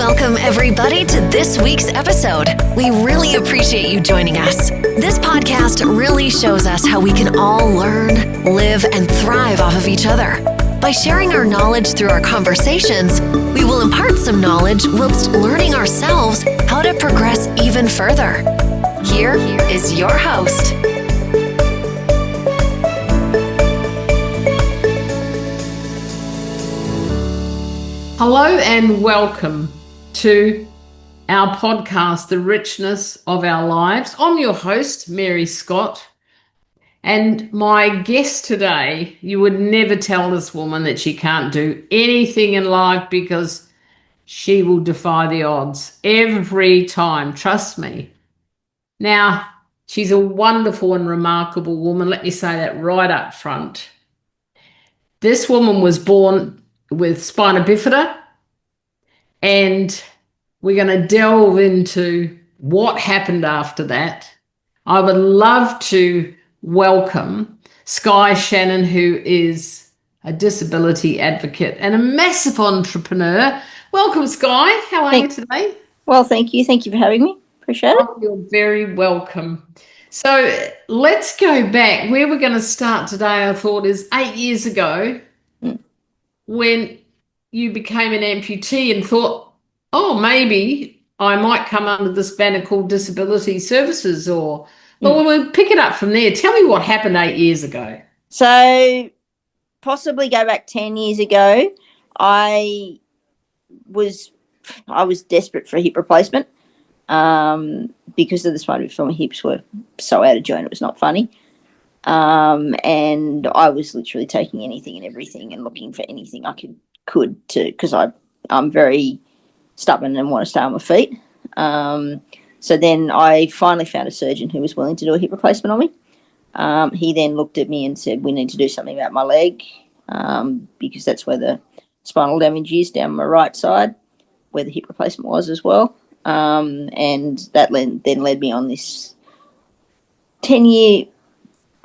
Welcome, everybody, to this week's episode. We really appreciate you joining us. This podcast really shows us how we can all learn, live, and thrive off of each other. By sharing our knowledge through our conversations, we will impart some knowledge whilst learning ourselves how to progress even further. Here is your host. Hello and welcome to our podcast, The Richness of Our Lives. I'm your host, Mary Scott, and my guest today, you would never tell this woman that she can't do anything in life because she will defy the odds every time, trust me. Now, she's a wonderful and remarkable woman, let me say that right up front. This woman was born with Spina Bifida, and we're going to delve into what happened after that. I would love to welcome Sky Shannon, who is a disability advocate and a massive entrepreneur. Welcome, Skye. How are you today? Well, thank you. Thank you for having me. Appreciate it. Oh, you're very welcome. So let's go back. Where we're going to start today, I thought, is 8 years ago when you became an amputee and thought, oh, maybe I might come under this banner called Disability Services but we'll pick it up from there. Tell me what happened 8 years ago. So possibly go back 10 years ago, I was desperate for a hip replacement because of the spina bifida. My hips were so out of joint, it was not funny. And I was literally taking anything and everything and looking for anything I could to, because I'm very stubborn and want to stay on my feet. So then I finally found a surgeon who was willing to do a hip replacement on me. He then looked at me and said, we need to do something about my leg because that's where the spinal damage is, down my right side, where the hip replacement was as well. And that then led me on this 10-year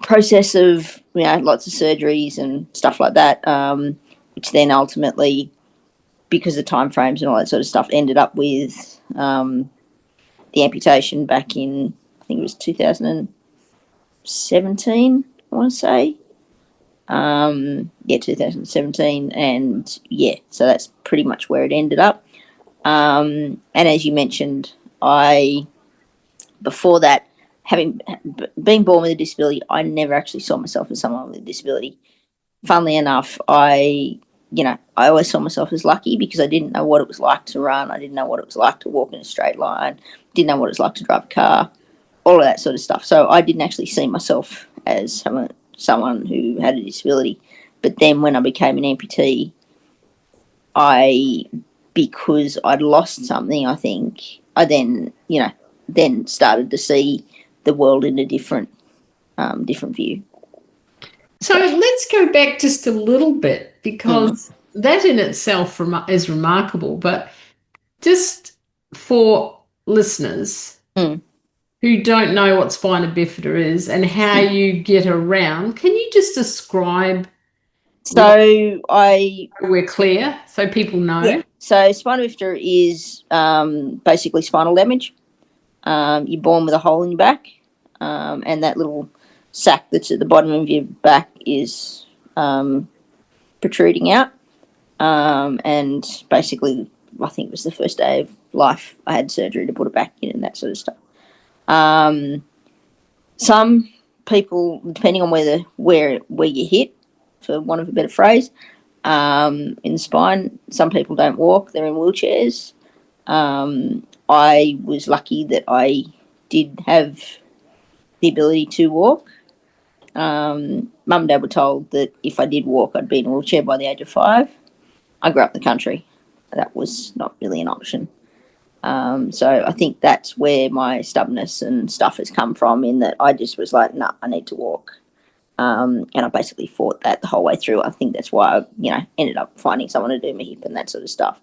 process of, lots of surgeries and stuff like that, which then ultimately, because of time frames and all that sort of stuff, ended up with the amputation back in, I think it was 2017, I want to say. 2017. And so that's pretty much where it ended up. And as you mentioned, before that, having been born with a disability, I never actually saw myself as someone with a disability. Funnily enough, I always saw myself as lucky because I didn't know what it was like to run. I didn't know what it was like to walk in a straight line. Didn't know what it was like to drive a car, all of that sort of stuff. So I didn't actually see myself as someone who had a disability. But then when I became an amputee, because I'd lost something, I think, I then started to see the world in a different view. So let's go back just a little bit because that in itself is remarkable. But just for listeners who don't know what spina bifida is and how you get around, can you just describe? So we're clear so people know. Yeah. So spina bifida is basically spinal damage. You're born with a hole in your back, and that little sac that's at the bottom of your back is protruding out. And basically, I think it was the first day of life, I had surgery to put it back in and that sort of stuff. Some people, depending on where you hit, for want of a better phrase, in the spine, some people don't walk, they're in wheelchairs. I was lucky that I did have the ability to walk. Mum and Dad were told that if I did walk, I'd be in a wheelchair by the age of 5. I grew up in the country. That was not really an option. So I think that's where my stubbornness and stuff has come from, in that I just was like, I need to walk. And I basically fought that the whole way through. I think that's why I, ended up finding someone to do my hip and that sort of stuff.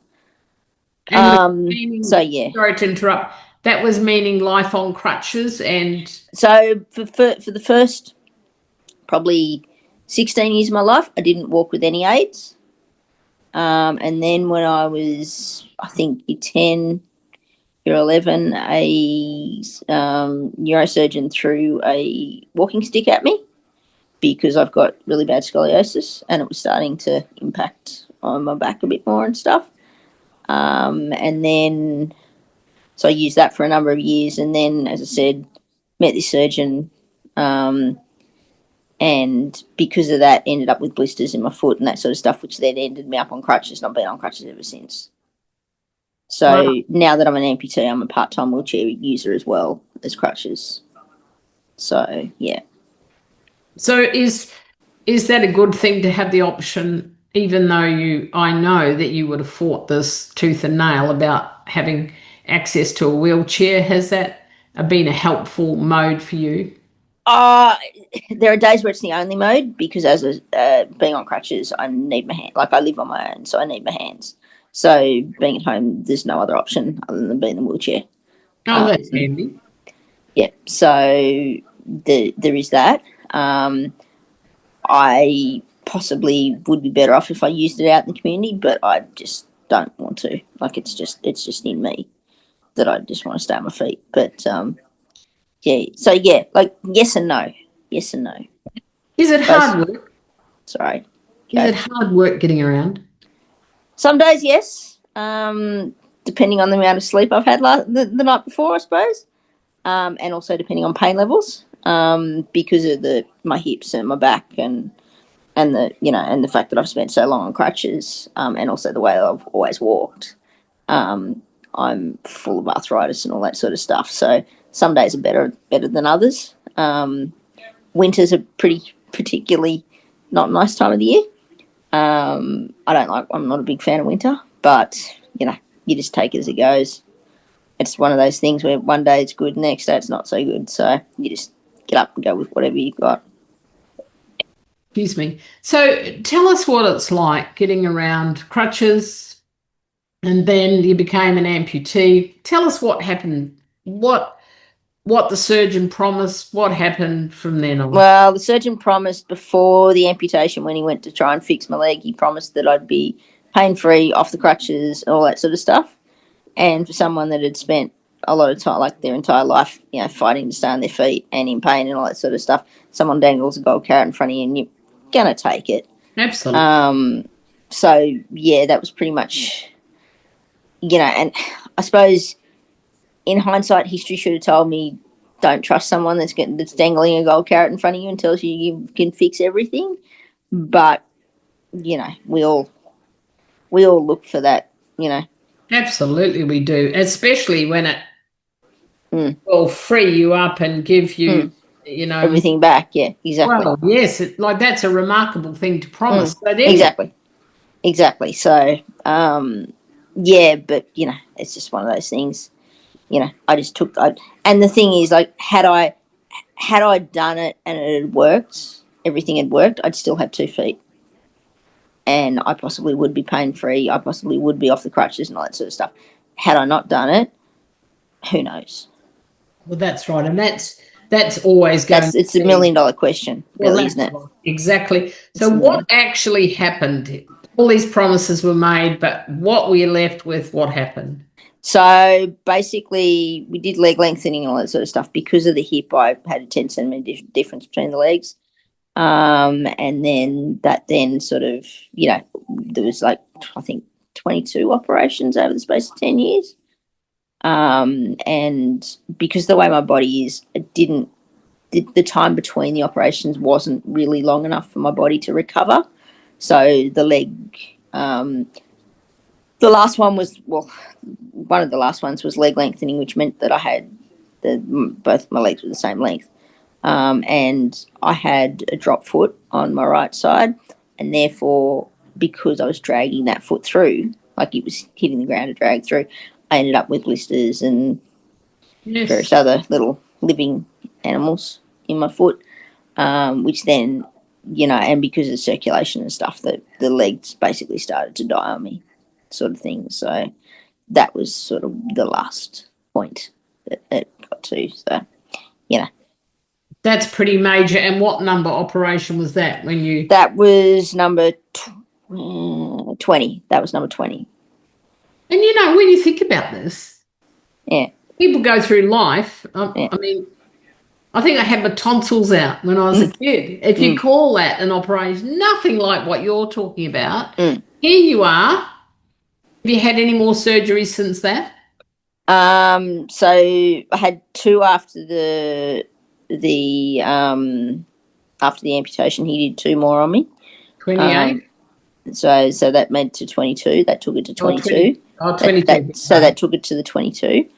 Sorry to interrupt. That was meaning life on crutches, and so for the first probably 16 years of my life, I didn't walk with any aids. And then when I was, I think, year 10, year 11, a neurosurgeon threw a walking stick at me because I've got really bad scoliosis and it was starting to impact on my back a bit more and stuff. And then, so I used that for a number of years. And then, as I said, met this surgeon, and because of that, ended up with blisters in my foot and that sort of stuff, which then ended me up on crutches, and I've been on crutches ever since. So Wow. now that I'm an amputee, I'm a part-time wheelchair user as well as crutches. So, yeah. So is that a good thing to have the option, even though I know that you would have fought this tooth and nail about having access to a wheelchair? Has that been a helpful mode for you? There are days where it's the only mode because as being on crutches, I need my hand. Like I live on my own, so I need my hands. So being at home, there's no other option other than being in a wheelchair. Oh, that's handy. Yeah, so there is that. I possibly would be better off if I used it out in the community, but I just don't want to. Like it's just in me that I just want to stay on my feet. But yeah, so yeah, like yes and no. Yes and no. Is it hard work? Sorry. Is it hard work getting around? Some days, yes. Depending on the amount of sleep I've had the night before, I suppose, and also depending on pain levels, because of my hips and my back and the fact that I've spent so long on crutches, and also the way I've always walked. I'm full of arthritis and all that sort of stuff. So some days are better than others. Winters are particularly not a nice time of the year. I'm not a big fan of winter, but you just take it as it goes. It's one of those things where one day it's good, the next day it's not so good. So you just get up and go with whatever you've got. Excuse me. So tell us what it's like getting around crutches, and then you became an amputee. Tell us what happened. What the surgeon promised. What happened from then on? Well, the surgeon promised before the amputation, when he went to try and fix my leg, he promised that I'd be pain-free, off the crutches, all that sort of stuff. And for someone that had spent a lot of time, like their entire life, fighting to stay on their feet and in pain and all that sort of stuff, someone dangles a gold carrot in front of you and you're going to take it. Absolutely. So, yeah, that was pretty much, and I suppose in hindsight, history should have told me don't trust someone that's dangling a gold carrot in front of you and tells you can fix everything. But, we all look for that, Absolutely, we do, especially when it will free you up and give you, everything back. Yeah, exactly. Well, yes, that's a remarkable thing to promise. So Exactly. So, yeah, but it's just one of those things. I just took. And the thing is, like, had I done it and it had worked, everything had worked, I'd still have 2 feet. And I possibly would be pain-free. I possibly would be off the crutches and all that sort of stuff. Had I not done it, who knows? Well, that's right. And that's always going It's $1 million question, really, isn't it? Right. Exactly. So what actually happened? All these promises were made, but what were you left with? What happened? So basically, we did leg lengthening and all that sort of stuff. Because of the hip, I had a 10 centimetre difference between the legs. And then that sort of, there was like, I think 22 operations over the space of 10 years. And because the way my body is, the time between the operations wasn't really long enough for my body to recover. So the leg, the last one was, one of the last ones was leg lengthening, which meant that I had both my legs were the same length. And I had a drop foot on my right side, and therefore, because I was dragging that foot through, like it was hitting the ground to drag through, I ended up with blisters and various other little living animals in my foot, which then, and because of circulation and stuff, the legs basically started to die on me, sort of thing. So that was sort of the last point that it got to. So, That's pretty major. And what number operation was that when you... That was number 20. That was number 20. And, when you think about this, people go through life. I mean, I think I had my tonsils out when I was a kid. If you call that an operation, nothing like what you're talking about. Here you are. Have you had any more surgeries since that? So I had 2 after the amputation. He did 2 more on me. 28. So that made to 22. That took it to 22. 22. So that took it to the 22.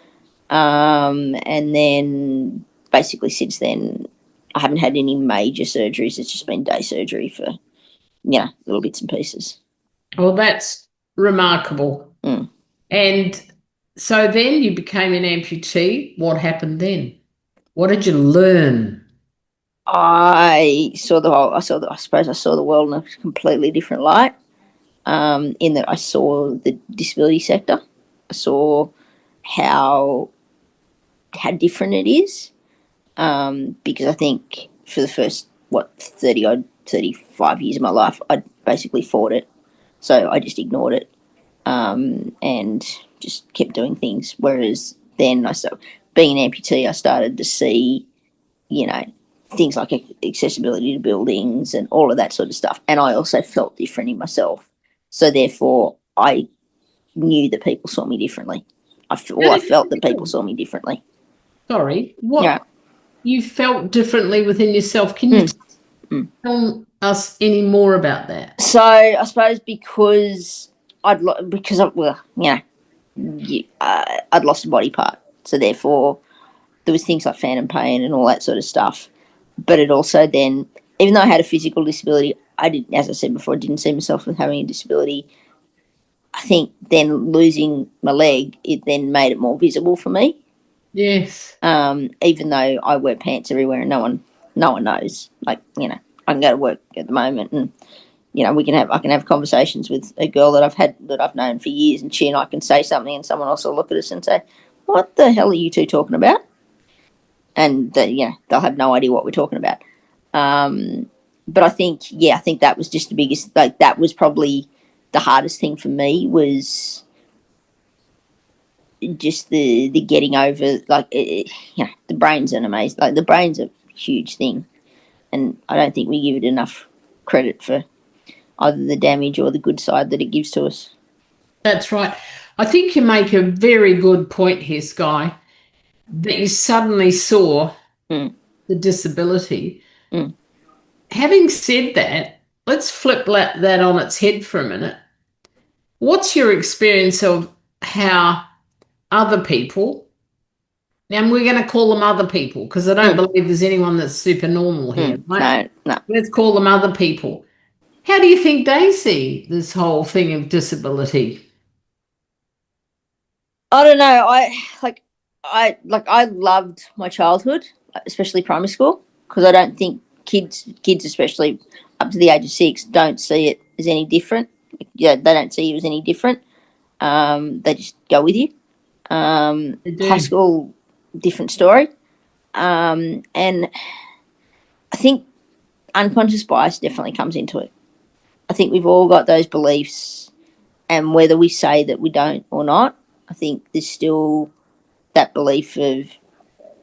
And then basically since then, I haven't had any major surgeries. It's just been day surgery for, little bits and pieces. Well, that's remarkable. And so then you became an amputee. What happened then? What did you learn? I suppose I saw the world in a completely different light. In that I saw the disability sector. I saw how different it is. Because I think for the first 35 years of my life, I basically fought it. So I just ignored it, and just kept doing things. Whereas then being an amputee, I started to see, things like accessibility to buildings and all of that sort of stuff. And I also felt different in myself. So therefore, I knew that people saw me differently. I felt that people saw me differently. Sorry, what? Yeah. You felt differently within yourself. Can you tell us any more about that? So I suppose because I'd lost a body part, so therefore there was things like phantom pain and all that sort of stuff. But it also then, even though I had a physical disability, I didn't, as I said before, I didn't see myself as having a disability. I think then losing my leg, it then made it more visible for me. Yes. Even though I wear pants everywhere and no one knows. Like, I can go to work at the moment and, I can have conversations with a girl that I've known for years, and she and I can say something and someone else will look at us and say, "What the hell are you two talking about?" And they'll have no idea what we're talking about. But I think that was just the biggest, like, that was probably the hardest thing for me, was just the getting over, like, the brain's an amazing, like, the brain's a huge thing, and I don't think we give it enough credit for either the damage or the good side that it gives to us. That's right. I think you make a very good point here, Skye, that you suddenly saw the disability. Having said that, let's flip that on its head for a minute. What's your experience of how other people, now we're going to call them other people because I don't believe there's anyone that's super normal here, right? No. Let's call them other people. How do you think they see this whole thing of disability? I don't know. I loved my childhood, especially primary school, because I don't think kids, especially up to the age of 6, don't see it as any different. Yeah, they don't see you as any different. They just go with you. High school, different story. And I think unconscious bias definitely comes into it. I think we've all got those beliefs, and whether we say that we don't or not, I think there's still that belief of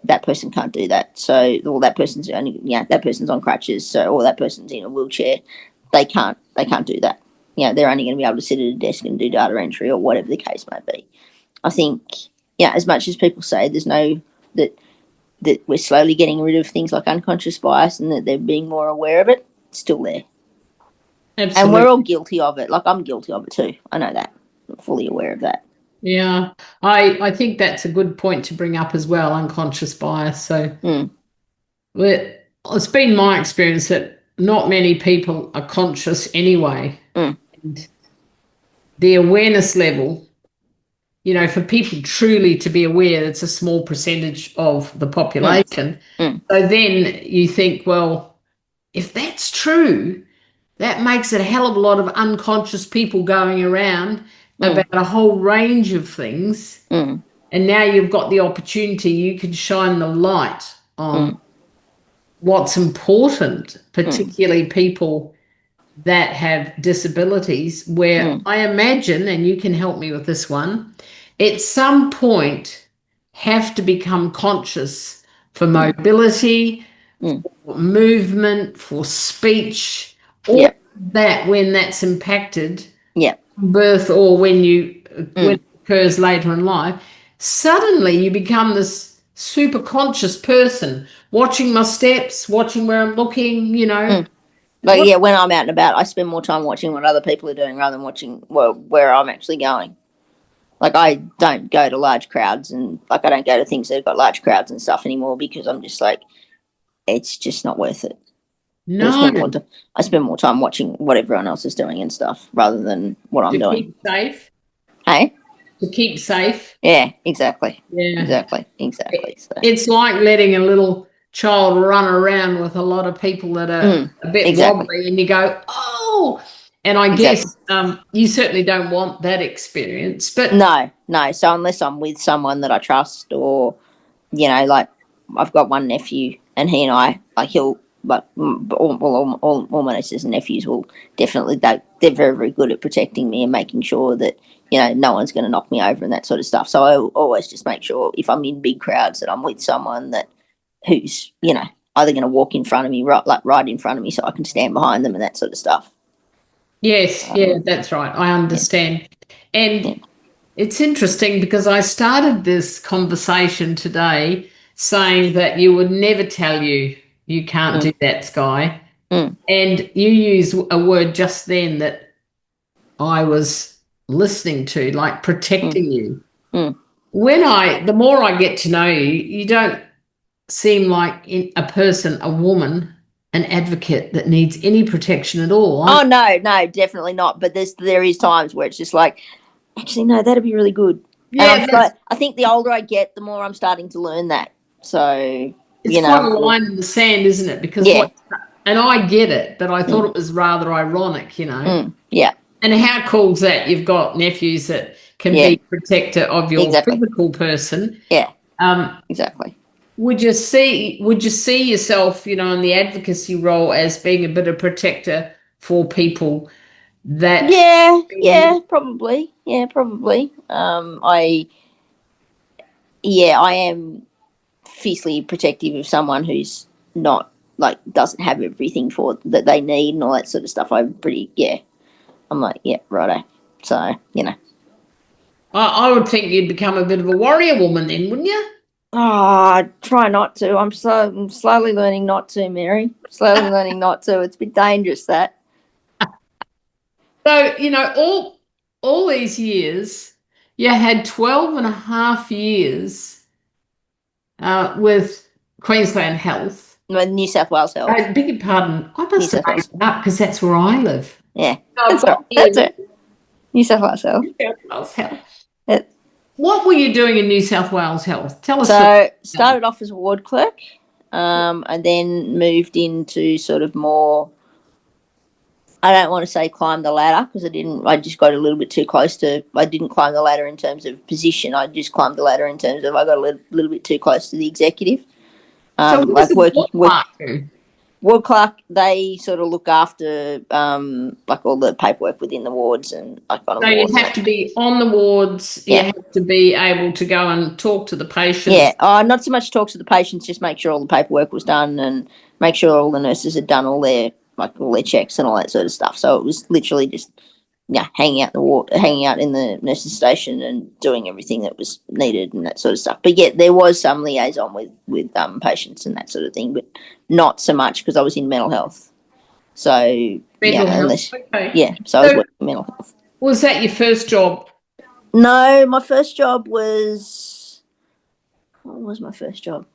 that person can't do that. So, or that person's that person's on crutches. So, or that person's in a wheelchair. They can't do that. They're only going to be able to sit at a desk and do data entry or whatever the case may be. I think, as much as people say there's no, that we're slowly getting rid of things like unconscious bias and that they're being more aware of it, it's still there. Absolutely. And we're all guilty of it. Like, I'm guilty of it too. I know that. I'm fully aware of that. Yeah, I think that's a good point to bring up as well, unconscious bias. So it's been my experience that not many people are conscious anyway. And the awareness level, for people truly to be aware, it's a small percentage of the population. So then you think, well, if that's true, that makes it a hell of a lot of unconscious people going around about a whole range of things. And now you've got the opportunity, you can shine the light on what's important, particularly people that have disabilities where I imagine, and you can help me with this one, at some point have to become conscious for mobility, for movement, for speech, all Yeah. that when that's impacted Yeah. birth or when it occurs later in life, suddenly you become this super conscious person, watching my steps, watching where I'm looking, But yeah, when I'm out and about, I spend more time watching what other people are doing rather than watching where I'm actually going. Like, I don't go to large crowds, and like I don't go to things that have got large crowds and stuff anymore, because I'm just like, it's just not worth it. No, I spend more time watching what everyone else is doing and stuff rather than what I'm to doing. keep safe. Hey? To keep safe. Yeah, exactly. Yeah. Exactly. So. It's like letting a little child run around with a lot of people that are a bit wobbly, and you go, oh, and I guess you certainly don't want that experience. But no. So unless I'm with someone that I trust, or, like, I've got one nephew, and he and I, like, he'll, like, all my nieces and nephews will definitely, they're very, very good at protecting me and making sure that, no one's going to knock me over and that sort of stuff. So I always just make sure, if I'm in big crowds, that I'm with someone who's, either going to walk in front of me, right in front of me, so I can stand behind them and that sort of stuff. yes, that's right. I understand. And it's interesting because I started this conversation today saying that you would never tell you can't do that, Skye. And you use a word just then that I was listening to, like protecting you. The more I get to know you, you don't seem like a person, a woman, an advocate that needs any protection at all. Oh, no, definitely not. But there is times where it's just like, actually, no, that'd be really good. Yeah, and I think the older I get, the more I'm starting to learn that. So, it's quite a line in the sand, isn't it? Because and I get it, but I thought it was rather ironic, Yeah. And how cool's that? You've got nephews that can be protector of your physical person. Yeah. Um, Exactly. would you see yourself, in the advocacy role as being a bit of protector for people that Probably. I am fiercely protective of someone who's not, like, doesn't have everything that they need and all that sort of stuff. I'm like, righto. So, I would think you'd become a bit of a warrior woman then, wouldn't you? Oh, I try not to. I'm slowly learning not to, Mary. Slowly learning not to. It's a bit dangerous, that. So, all these years, you had 12 and a half years with Queensland Health. New South Wales Health. I beg your pardon. I must have made it up because that's where I live. Yeah. That's it. New South Wales Health. New South Wales Health. What were you doing in New South Wales Health? Tell us. So, started off as a ward clerk, and then moved into sort of more, I don't want to say climb the ladder, because I just got a little bit too close I didn't climb the ladder in terms of position. I just climbed the ladder in terms of I got a little bit too close to the executive. So like ward clerk, they sort of look after like all the paperwork within the wards, and like on. So you have to be on the wards. You have to be able to go and talk to the patients. Yeah, not so much talk to the patients, just make sure all the paperwork was done and make sure all the nurses had done all their checks and all that sort of stuff. So it was literally just hanging out in the nurses' station and doing everything that was needed and that sort of stuff. But there was some liaison with patients and that sort of thing, but not so much because I was in mental health. So mental health. Okay. So I was working in mental health. Was that your first job? No, my first job was. What was my first job?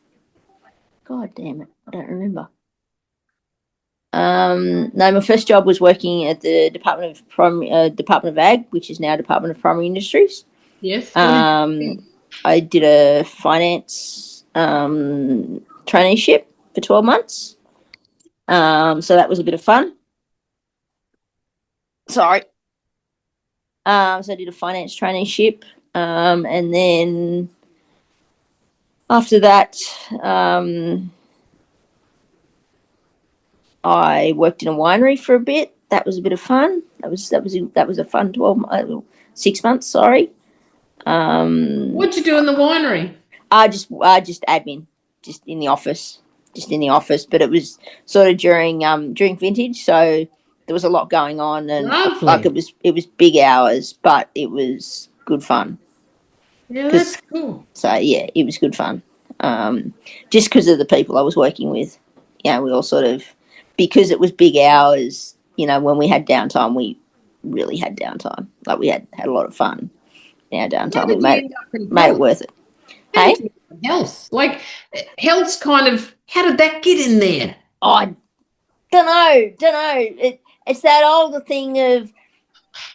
God damn it, I don't remember. No, my first job was working at the Department of Ag, which is now Department of Primary Industries. Yes. I did a finance traineeship for 12 months. So that was a bit of fun. Sorry. So I did a finance traineeship, and then after that, I worked in a winery for a bit. that was a bit of fun. That was a fun 6 months. Sorry. What'd you do in the winery? I just admin, just in the office. But it was sort of during vintage, so there was a lot going on, and Lovely. like it was big hours, but it was good fun. Yeah, that's cool. So yeah, it was good fun. Just because of the people I was working with, we all sort of, because it was big hours. When we had downtime, we really had downtime. Like we had a lot of fun in our downtime. We made it worth it. Hey, health, like health's kind of, how did that get in there? I don't know. It's that older thing of,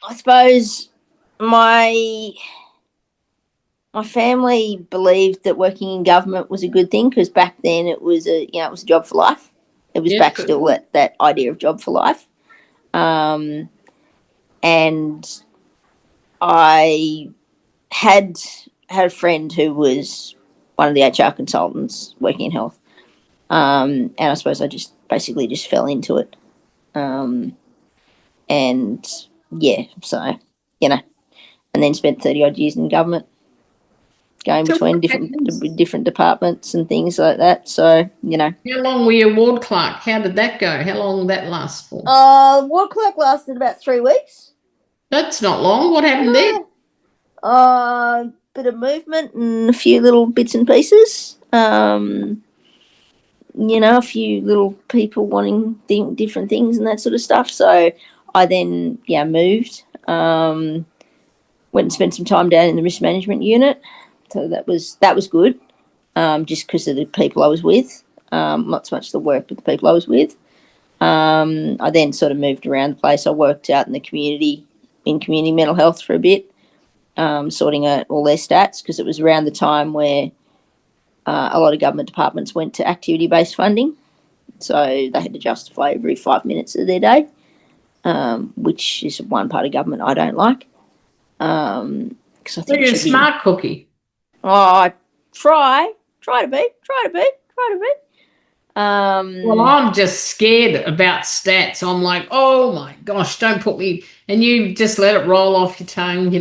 I suppose, my family believed that working in government was a good thing, because back then it was a job for life. It was back still that idea of job for life. And I had a friend who was one of the HR consultants working in health. And I suppose I just basically just fell into it. And yeah, so, and then spent 30 odd years in government, going between different departments and things like that. So, How long were you ward clerk? How did that go? How long did that last for? Ward clerk lasted about 3 weeks. That's not long. What happened there? Bit of movement and a few little bits and pieces. A few little people wanting different things and that sort of stuff. So I then, moved. Went and spent some time down in the risk management unit. So that was good. Just because of the people I was with. Not so much the work, but the people I was with. I then sort of moved around the place. I worked out in the community mental health for a bit, sorting out all their stats, because it was around the time where a lot of government departments went to activity-based funding. So they had to justify every 5 minutes of their day, which is one part of government I don't like. Because I think you're a smart cookie. Oh, I try to be. Well, I'm just scared about stats. I'm like, oh my gosh, don't put me, and you just let it roll off your tongue, you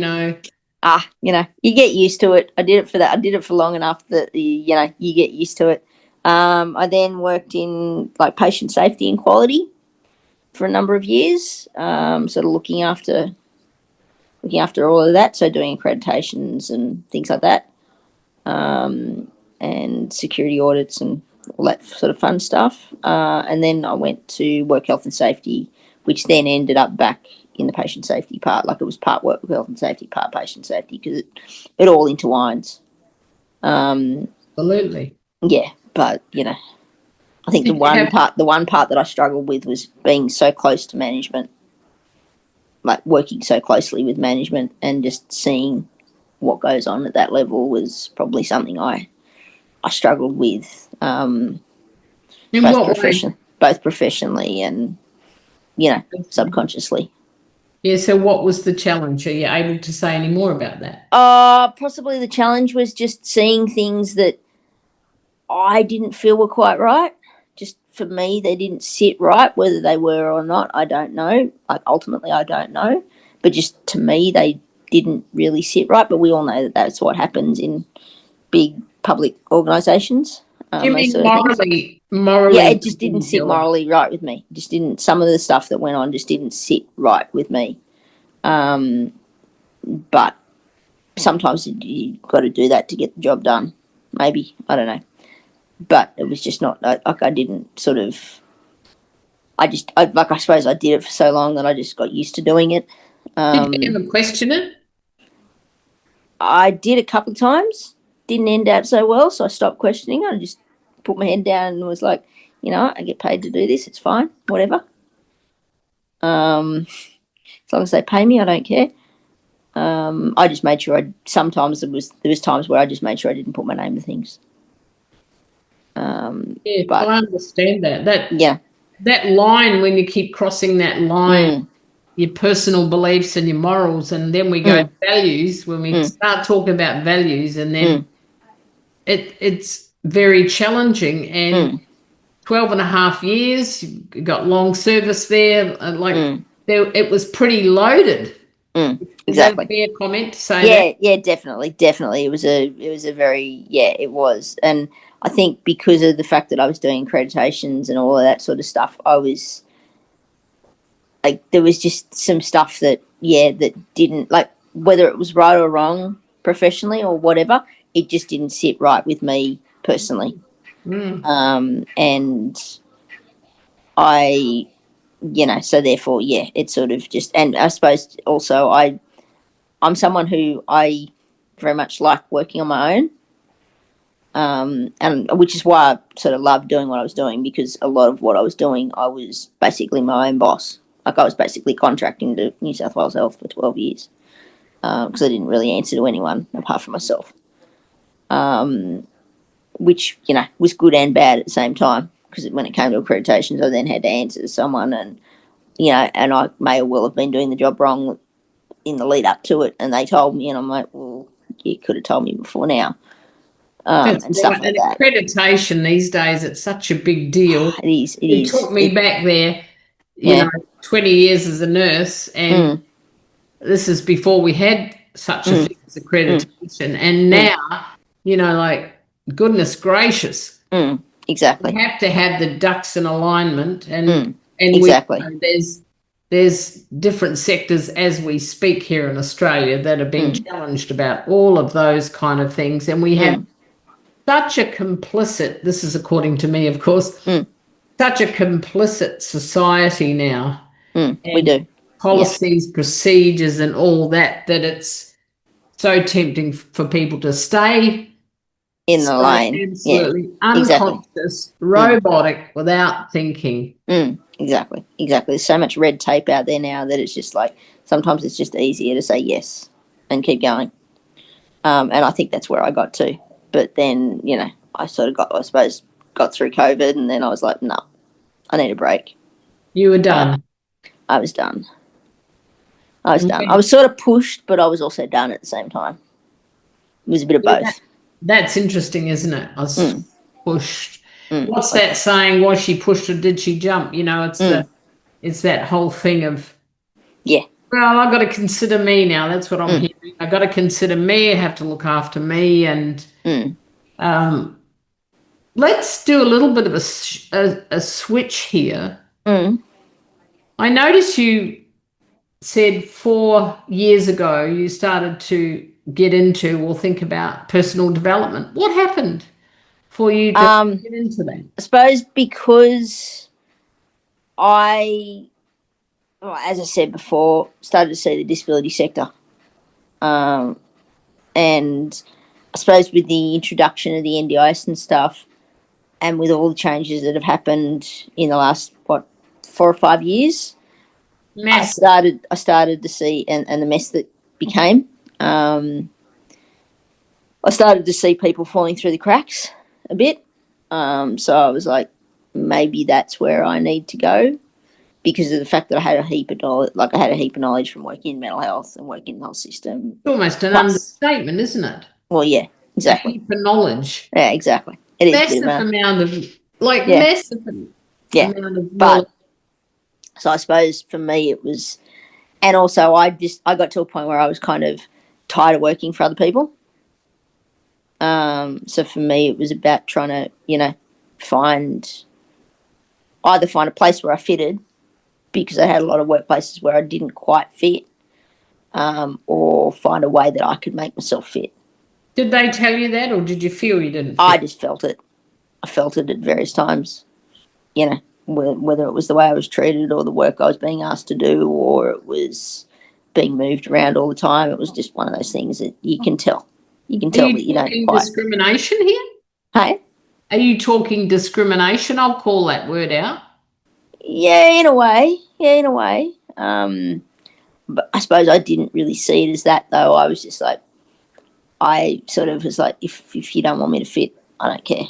get used to it. I did it for long enough that you get used to it. I then worked in like patient safety and quality for a number of years, sort of looking after all of that, so doing accreditations and things like that, and security audits and all that sort of fun stuff. And then I went to work health and safety, which then ended up back in the patient safety part. Like it was part work health and safety, part patient safety, because it all intertwines. Absolutely. Yeah, but I think the one part that I struggled with was being so close to management, like working so closely with management, and just seeing what goes on at that level was probably something I struggled with, both professionally and subconsciously. Yeah, so what was the challenge? Are you able to say any more about that? Possibly the challenge was just seeing things that I didn't feel were quite right. Just for me, they didn't sit right. Whether they were or not, I don't know. Like ultimately, I don't know. But just to me, they didn't really sit right. But we all know that that's what happens in big public organisations. You mean morally? Yeah, it just didn't sit morally right with me. Just didn't. Some of the stuff that went on just didn't sit right with me. But sometimes you've got to do that to get the job done. Maybe, I don't know. But it was just not, like I didn't sort of, I suppose I did it for so long that I just got used to doing it. Did you ever question it? I did a couple of times. Didn't end out so well, so I stopped questioning. I just put my head down and was like, I get paid to do this. It's fine, whatever. As long as they pay me, I don't care. I just made sure sometimes there was times where I just made sure I didn't put my name to things. But I understand that. That line, when you keep crossing that line, your personal beliefs and your morals, and then we go to values, when we start talking about values, and then it's very challenging. And 12 and a half years, you got long service there. it was pretty loaded. Is that a Exactly. fair comment to say that? Yeah, definitely. It was a very, it was. And I think because of the fact that I was doing accreditations and all of that sort of stuff, I was like, there was just some stuff that, that didn't, like, whether it was right or wrong professionally or whatever, it just didn't sit right with me personally. And I, so therefore, it's sort of just, and I suppose also I'm someone who I very much like working on my own. And which is why I sort of loved doing what I was doing, because a lot of what I was doing, I was basically my own boss. Like, I was basically contracting to New South Wales Health for 12 years because I didn't really answer to anyone apart from myself, which, was good and bad at the same time, because when it came to accreditations, I then had to answer to someone, and, and I may well have been doing the job wrong in the lead up to it, and they told me, and I'm like, well, you could have told me before now. That's and right. stuff like And that. accreditation these days, it's such a big deal. It It is. took me back there, 20 years as a nurse, and this is before we had such a thing as accreditation. And now, like, goodness gracious, Exactly. we have to have the ducks in alignment, and Exactly. there's different sectors as we speak here in Australia that are being challenged about all of those kind of things, and we have such a complicit, this is according to me, of course, such a complicit society now. We do. Policies, procedures, and all that it's so tempting for people to stay in the lane. Absolutely Exactly. unconscious, robotic, without thinking. Exactly. There's so much red tape out there now that it's just like, sometimes it's just easier to say yes and keep going. And I think that's where I got to. But then, I sort of got through COVID, and then I was like, no, I need a break. You were done. I was done. I was sort of pushed, but I was also done at the same time. It was a bit of both. That's interesting, isn't it? I was pushed. What's that saying? Was she pushed or did she jump? It's that whole thing of, well, I've got to consider me now. That's what I'm hearing. I've got to consider me. I have to look after me. And let's do a little bit of a switch here. I noticed you said 4 years ago you started to get into or think about personal development. What happened for you to get into that? I suppose because as I said before, started to see the disability sector. And I suppose with the introduction of the NDIS and stuff, and with all the changes that have happened in the last, 4 or 5 years, I started to see, and the mess that became, I started to see people falling through the cracks a bit. So I was like, maybe that's where I need to go, because of the fact that I had a heap of knowledge, from working in mental health and working in the health system. It's almost an understatement, isn't it? Well, yeah, exactly. A heap of knowledge. Yeah, exactly. It is massive amount of massive amount of knowledge. So I suppose for me it was, and also I got to a point where I was kind of tired of working for other people. So for me it was about trying to, find a place where I fitted, because I had a lot of workplaces where I didn't quite fit, or find a way that I could make myself fit. Did they tell you that, or did you feel you didn't fit? I just felt it. I felt it at various times, whether it was the way I was treated or the work I was being asked to do, or it was being moved around all the time. It was just one of those things that you can tell. You can tell that you don't quite. Discrimination here? Hey? Are you talking discrimination? I'll call that word out. Yeah, in a way. But I suppose I didn't really see it as that, though. I was just like, I sort of was like, if you don't want me to fit, I don't care.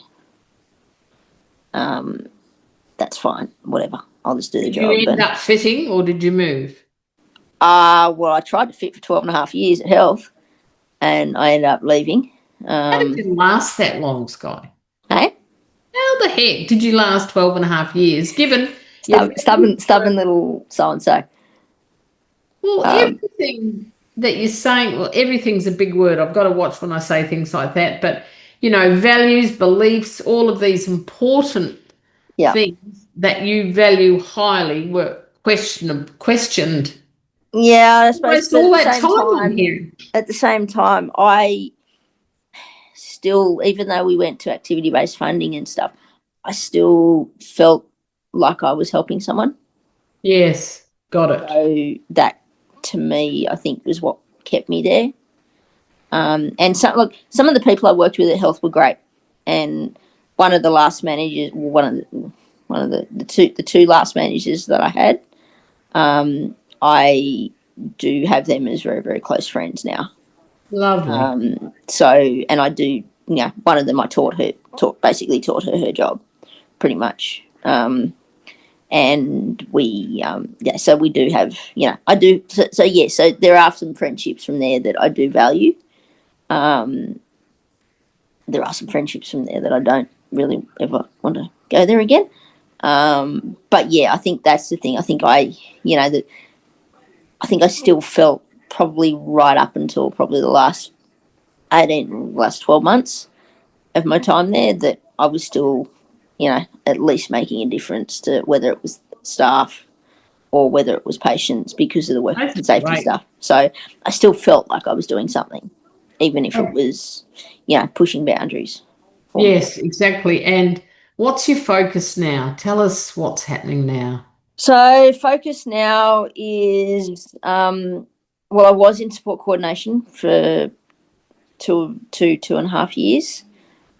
That's fine, whatever. I'll just do the job. Did you end up fitting, or did you move? Well, I tried to fit for 12 and a half years at Health, and I ended up leaving. How did you last that long, Skye? Hey? How the heck did you last 12 and a half years, given... Stubborn little so-and-so. Well, Um, everything that you're saying, well, everything's a big word. I've got to watch when I say things like that. But, values, beliefs, all of these important yeah. things that you value highly were questioned Yeah, I suppose, almost but all that time I'm hearing. at the same time, I still, even though we went to activity-based funding and stuff, I still felt like I was helping someone. Yes, got it. So that, to me, I think was what kept me there. And some of the people I worked with at Health were great, and one of the last managers, one of the two last managers that I had, I do have them as very, very close friends now. Lovely. So, and I do, one of them I basically taught her her job, pretty much. And we, so we do have, I do, so there are some friendships from there that I do value. There are some friendships from there that I don't really ever want to go there again. But yeah, I think that's the thing. I think I still felt probably right up until probably the last 12 months of my time there that I was still, at least making a difference to whether it was staff or whether it was patients because of the work That's and safety great. stuff. So I still felt like I was doing something, even if it was, pushing boundaries. Yes, exactly. And what's your focus now? Tell us what's happening now. So focus now is, I was in support coordination for two and a half years.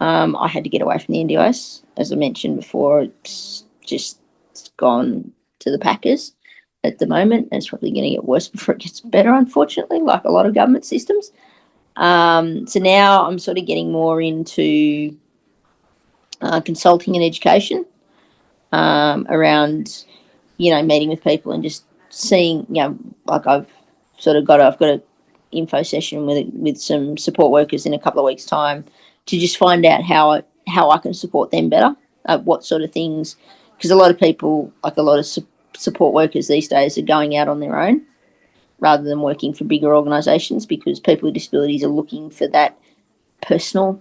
I had to get away from the NDIS. As I mentioned before, it's gone to the Packers at the moment, and it's probably going to get worse before it gets better, unfortunately, like a lot of government systems. So now I'm sort of getting more into consulting and education around, meeting with people and just seeing, like I've got a info session with some support workers in a couple of weeks' time to just find out how I can support them better. What sort of things, because a lot of people, like a lot of support workers these days, are going out on their own rather than working for bigger organisations because people with disabilities are looking for that personal,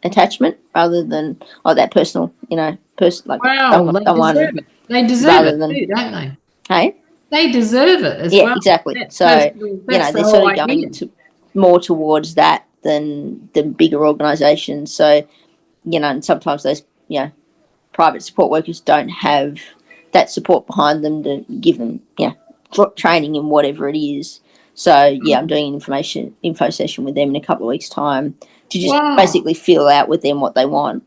attachment rather than that personal, like Wow, they someone deserve it. They deserve rather it than too, don't they? hey. They deserve it as Yeah, well. exactly. That So, personal, that's the they're whole sort of idea. going to more towards that than the bigger organisations. So, and sometimes those, private support workers don't have that support behind them to give them, training in whatever it is. So, yeah, I'm doing an info session with them in a couple of weeks' time to just Wow. basically feel out with them what they want.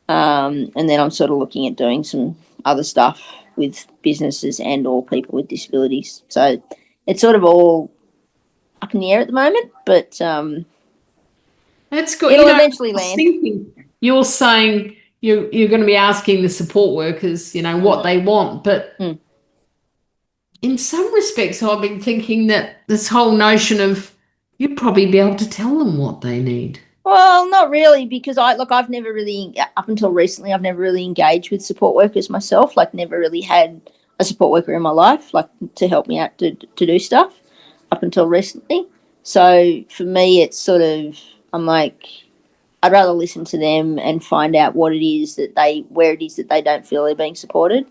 And then I'm sort of looking at doing some other stuff with businesses and or people with disabilities. So it's sort of all up in the air at the moment, but That's good. it'll I eventually was land. thinking you're saying you're going to be asking the support workers, what they want. But in some respects, I've been thinking that this whole notion of you'd probably be able to tell them what they need. Well, not really, because I've never really, up until recently, I've never really engaged with support workers myself. Like, never really had a support worker in my life, like to help me out to do stuff up until recently. So for me, it's sort of, I'm like, I'd rather listen to them and find out where it is that they don't feel they're being supported.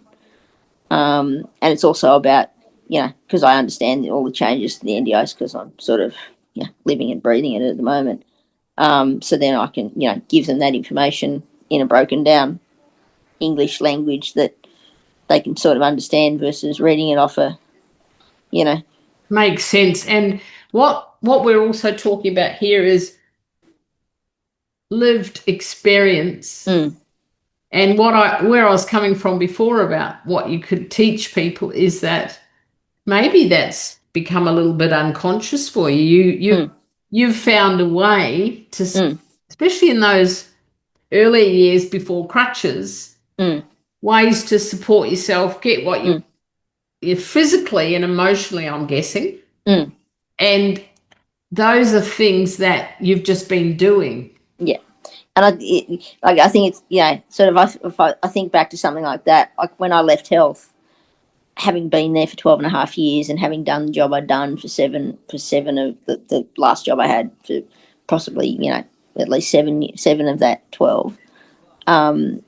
And it's also about, because I understand all the changes to the NDIS because I'm sort of, living and breathing it at the moment. So then I can, give them that information in a broken down English language that they can sort of understand versus reading it off Makes sense. And what we're also talking about here is lived experience. And where I was coming from before about what you could teach people is that maybe that's become a little bit unconscious for you. You've found a way to, especially in those early years before crutches, ways to support yourself, get what you physically and emotionally, I'm guessing. And those are things that you've just been doing. Yeah. And I think it's, sort of, if I think back to something like that, like when I left health, having been there for 12 and a half years and having done the job I'd done for seven of the last job I had for possibly, you know, at least seven of that 12, I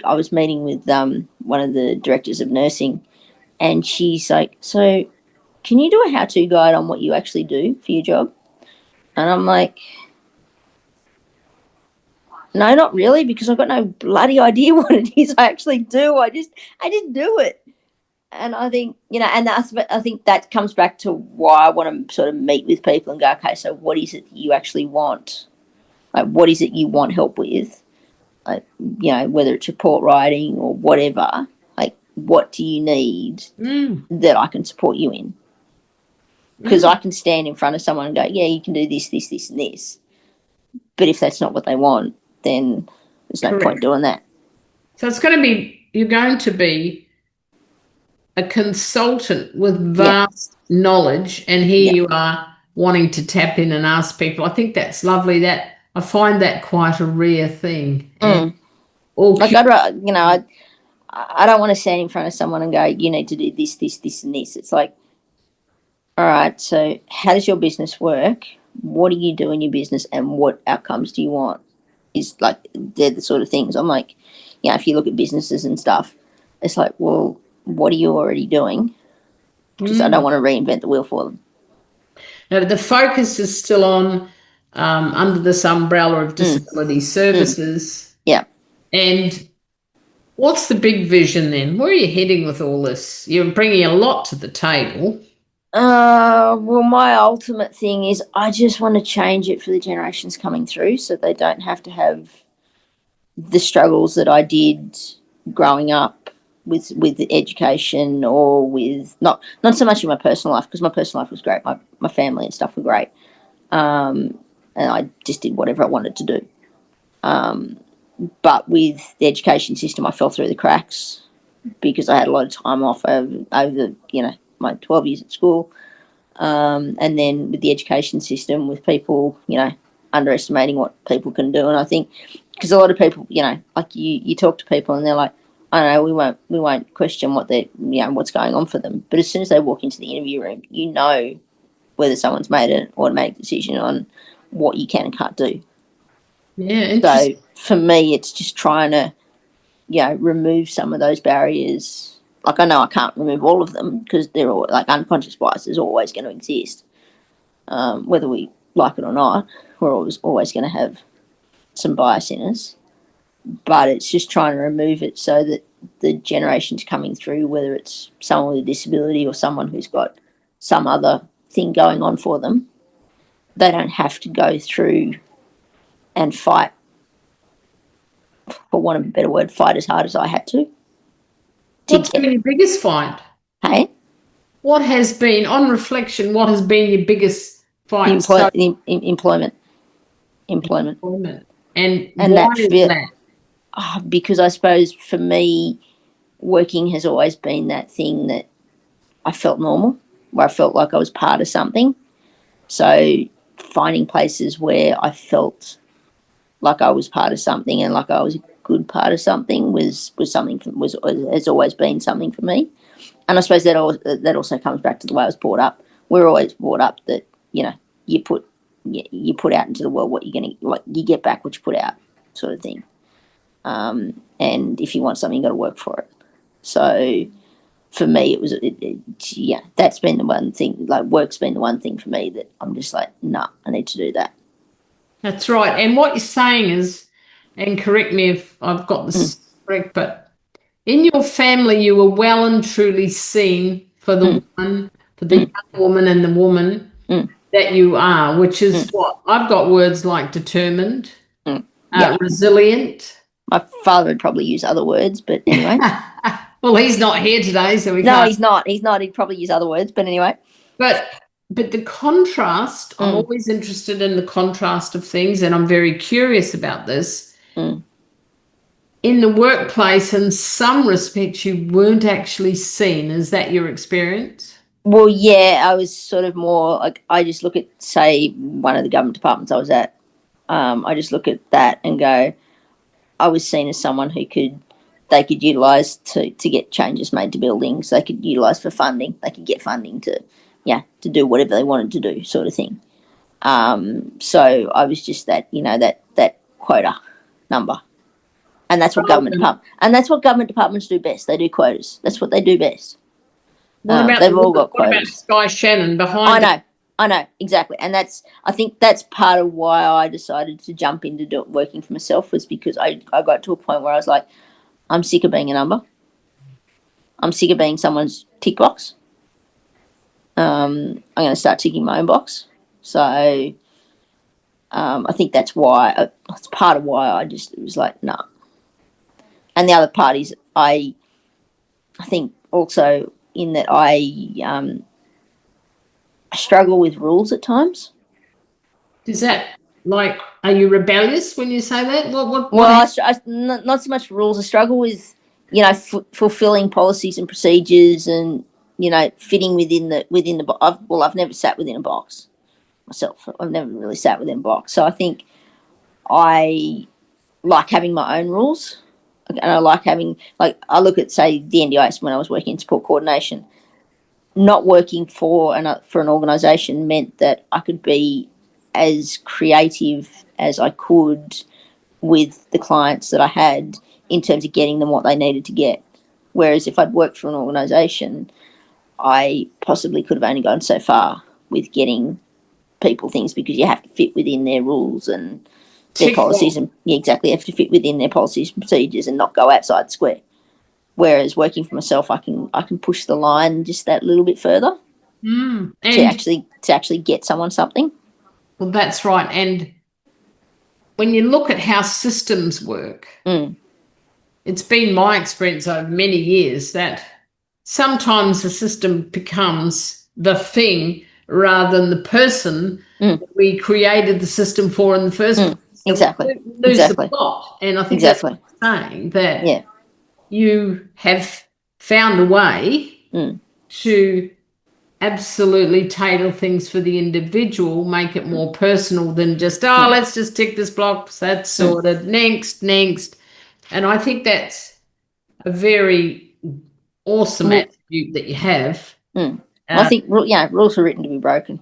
was meeting with one of the directors of nursing, and she's like, so can you do a how-to guide on what you actually do for your job? And I'm like, no, not really, because I've got no bloody idea what it is I actually do. I just do it. And I think, you know, and I think that comes back to why I want to sort of meet with people and go, okay, so what is it you actually want? Like, what is it you want help with? Like, you know, whether it's report writing or whatever, like, what do you need that I can support you in? Because I can stand in front of someone and go, yeah, you can do this, this, this, and this. But if that's not what they want, then there's no point doing that. So you're going to be a consultant with vast knowledge, and here you are wanting to tap in and ask people. I think that's lovely. That I find that quite a rare thing. Like, I don't want to stand in front of someone and go, you need to do this, this, this, and this. It's like, all right, so how does your business work? What do you do in your business, and what outcomes do you want? Is like, they're the sort of things. I'm like, you know, if you look at businesses and stuff, it's like, well, what are you already doing? Because I don't want to reinvent the wheel for them. Now, the focus is still on under this umbrella of disability services. Yeah. And what's the big vision then? Where are you heading with all this? You're bringing a lot to the table. Well, my ultimate thing is I just want to change it for the generations coming through, so they don't have to have the struggles that I did growing up with education, or with not so much in my personal life, because my personal life was great. My family and stuff were great. And I just did whatever I wanted to do. But with the education system, I fell through the cracks because I had a lot of time off over you know, my 12 years at school. And then with the education system, with people, you know, underestimating what people can do. And I think, because a lot of people, you know, like you talk to people and they're like, I don't know, we won't question what they're, you know, what's going on for them. But as soon as they walk into the interview room, you know whether someone's made an automatic decision on what you can and can't do. Yeah. So for me, it's just trying to, you know, remove some of those barriers. Like, I know I can't remove all of them, because they're all, like, unconscious bias is always going to exist. Whether we like it or not, we're always going to have some bias in us. But it's just trying to remove it so that the generations coming through, whether it's someone with a disability or someone who's got some other thing going on for them, they don't have to go through and fight, for want of a better word, fight as hard as I had to. What's been your biggest fight? Hey? What has been, on reflection, what has been your biggest fight? Employment. And why is that? Because I suppose for me, working has always been that thing that I felt normal, where I felt like I was part of something. So finding places where I felt like I was part of something and like I was a good part of something has always been something for me. And I suppose that also comes back to the way I was brought up. We're always brought up that, you know, you put out into the world what you're going to, like, you get back what you put out, sort of thing. And if you want something, you've got to work for it. So for me, it was, that's been the one thing, like, work's been the one thing for me that I'm just like, nah, I need to do that. That's right. And what you're saying is, and correct me if I've got this correct, but in your family, you were well and truly seen for the woman, for the young woman and the woman that you are, which is what I've got words like determined, resilient. My father would probably use other words, but anyway. Well, he's not here today, so we can't. No, he's not. He's not. He'd probably use other words, but anyway. But the contrast, I'm always interested in the contrast of things, and I'm very curious about this. In the workplace, in some respects, you weren't actually seen. Is that your experience? Well, yeah, I was sort of more like, I just look at, say, one of the government departments I was at. I just look at that and go, I was seen as someone who could they could utilise to get changes made to buildings. They could utilise for funding. They could get funding to do whatever they wanted to do, sort of thing. So I was just that quota number, and that's what government departments do best. They do quotas. That's what they do best. They've all got quotas. What about Sky Shannon behind? I know exactly, and I think that's part of why I decided to jump into working for myself, was because I got to a point where I was like, I'm sick of being a number. I'm sick of being someone's tick box. I'm going to start ticking my own box. So I think that's why. It's part of why I just was like, no. Nah. And the other part is I think also in that I struggle with rules at times. Is that like, are you rebellious when you say that? Not so much rules. I struggle with, fulfilling policies and procedures, and fitting within the. I've never sat within a box myself. I've never really sat within a box. So I think I like having my own rules, and I like having, like, I look at, say, the NDIS when I was working in support coordination. Not working for an organisation meant that I could be as creative as I could with the clients that I had in terms of getting them what they needed to get. Whereas if I'd worked for an organisation, I possibly could have only gone so far with getting people things, because you have to fit within their rules and their policies. And exactly, you have to fit within their policies and procedures and not go outside the square. Whereas working for myself, I can push the line just that little bit further to actually get someone something. Well, that's right. And when you look at how systems work, it's been my experience over many years that sometimes the system becomes the thing rather than the person we created the system for in the first place. So Exactly. Lose the plot. And I think that's what I'm saying, that you have found a way to absolutely tailor things for the individual, make it more personal than just, let's just tick this box, that's sorted, next. And I think that's a very awesome attribute that you have. I think rules are written to be broken.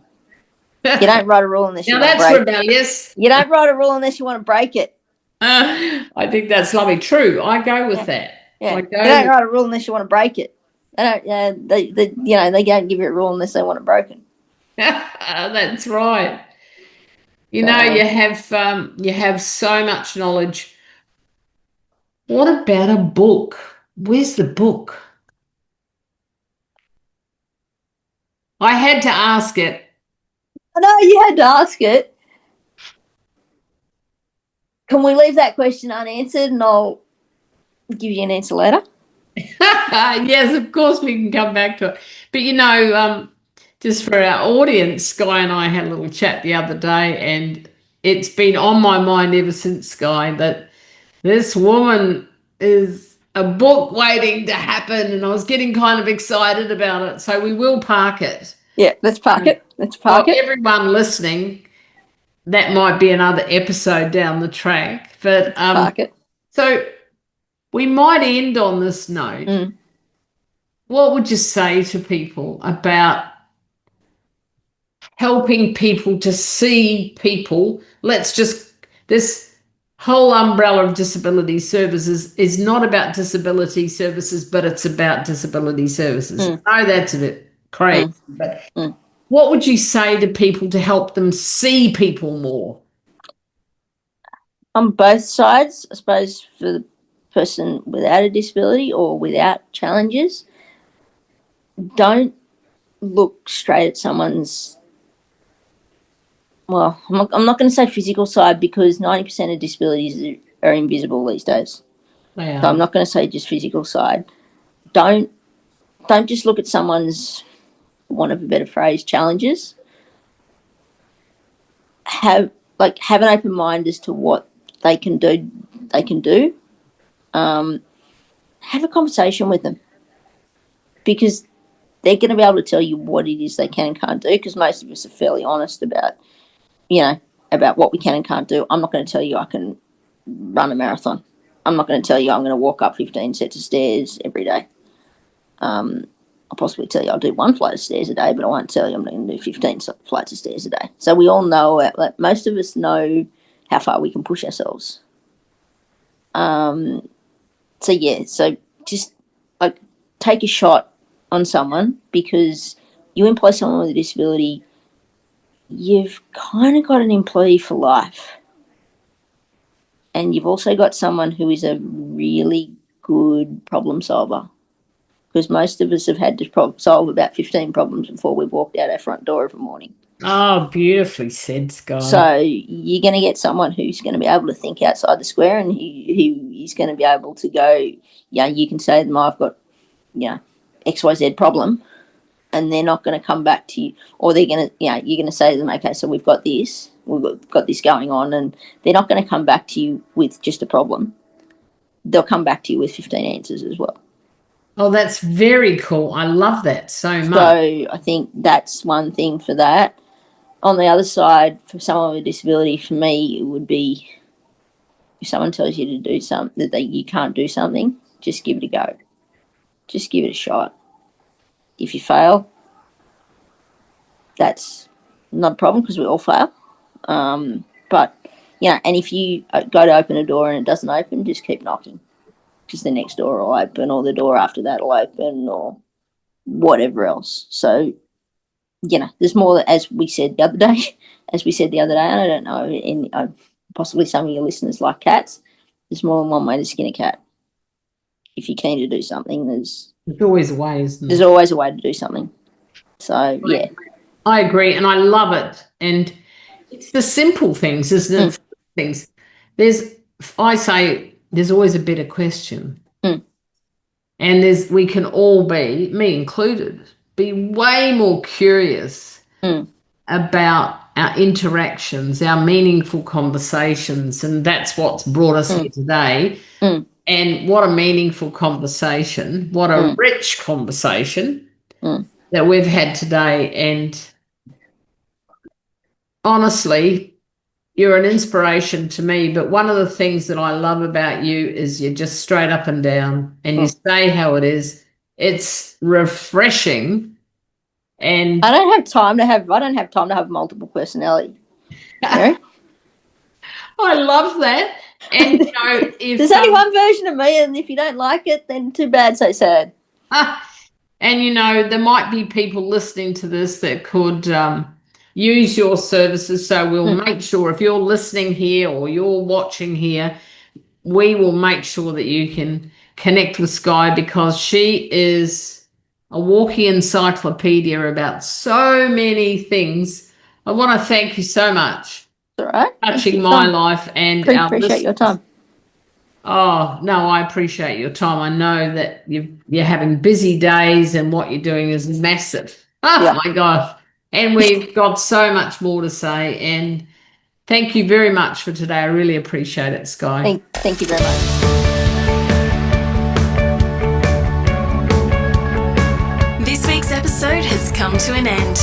You don't write a rule unless you want to break it. Now that's rebellious. You don't write a rule unless you want to break it. I think that's lovely. True. I go with that. Yeah. You don't write a rule unless you want to break it. They don't. They don't give you a rule unless they want it broken. That's right. You have so much knowledge. What about a book? Where's the book? I had to ask it. I know you had to ask it. Can we leave that question unanswered, and I'll give you an answer later? Yes, of course we can come back to it. But just for our audience, Skye and I had a little chat the other day, and it's been on my mind ever since, Skye, that this woman is a book waiting to happen, and I was getting kind of excited about it. So we will park it. Yeah, let's park it. Let's park it. Everyone listening, that might be another episode down the track. But park it. So we might end on this note. What would you say to people about helping people to see people? This whole umbrella of disability services is not about disability services, but it's about disability services. I know that's a bit crazy, but what would you say to people to help them see people more? On both sides, I suppose, for the person without a disability or without challenges, don't look straight at someone's, I'm not going to say physical side, because 90% of disabilities are invisible these days. So I'm not going to say just physical side. Don't just look at someone's, for want of a better phrase, challenges. Have an open mind as to what they can do. Have a conversation with them, because they're going to be able to tell you what it is they can and can't do, because most of us are fairly honest about what we can and can't do. I'm not going to tell you I can run a marathon. I'm not going to tell you I'm going to walk up 15 sets of stairs every day. I'll possibly tell you I'll do 1 flight of stairs a day, but I won't tell you I'm going to do 15 flights of stairs a day. So we all know, like, most of us know how far we can push ourselves. So just like take a shot on someone, because you employ someone with a disability, you've kind of got an employee for life. And you've also got someone who is a really good problem solver, because most of us have had to solve about 15 problems before we've walked out our front door every morning. Oh, beautifully said, Skye. So you're going to get someone who's going to be able to think outside the square, and who is going to be able to go, you can say to them, I've got, XYZ problem, and they're not going to come back to you, or they're going to, you're going to say to them, okay, so we've got this going on, and they're not going to come back to you with just a problem. They'll come back to you with 15 answers as well. Oh, that's very cool. I love that so much. So I think that's one thing for that. On the other side, for someone with a disability, for me, it would be, if someone tells you to do something, that you can't do something, just give it a go. Just give it a shot. If you fail, that's not a problem, because we all fail. But, and if you go to open a door and it doesn't open, just keep knocking, because the next door will open, or the door after that will open, or whatever else. So, there's more, as we said the other day, and I don't know, possibly some of your listeners like cats, there's more than one way to skin a cat. If you're keen to do something, there's always a way, isn't there? There's always a way to do something. So, yeah. I agree, and I love it. And it's the simple things, isn't it? I say there's always a better question. And we can all be, me included, be way more curious about our interactions, our meaningful conversations, and that's what's brought us here today. And what a meaningful conversation, what a rich conversation that we've had today. And honestly, you're an inspiration to me. But one of the things that I love about you is you're just straight up and down, and you say how it is. It's refreshing. And I don't have time to have multiple personality. I love that. And if there's only one version of me, and if you don't like it, then too bad, so sad. And there might be people listening to this that could use your services. So we'll make sure, if you're listening here or you're watching here, we will make sure that you can connect with Skye, because she is a walking encyclopedia about so many things. I want to thank you so much. All right. Touching my life and our appreciate your time. Oh, no, I appreciate your time. I know that you're having busy days, and what you're doing is massive. Oh, my gosh. And we've got so much more to say. And thank you very much for today. I really appreciate it, Skye. Thank you very much. This week's episode has come to an end.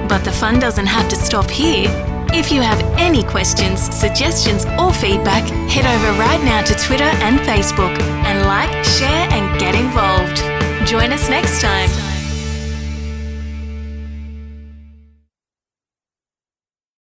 But the fun doesn't have to stop here. If you have any questions, suggestions, or feedback, head over right now to Twitter and Facebook and like, share, and get involved. Join us next time.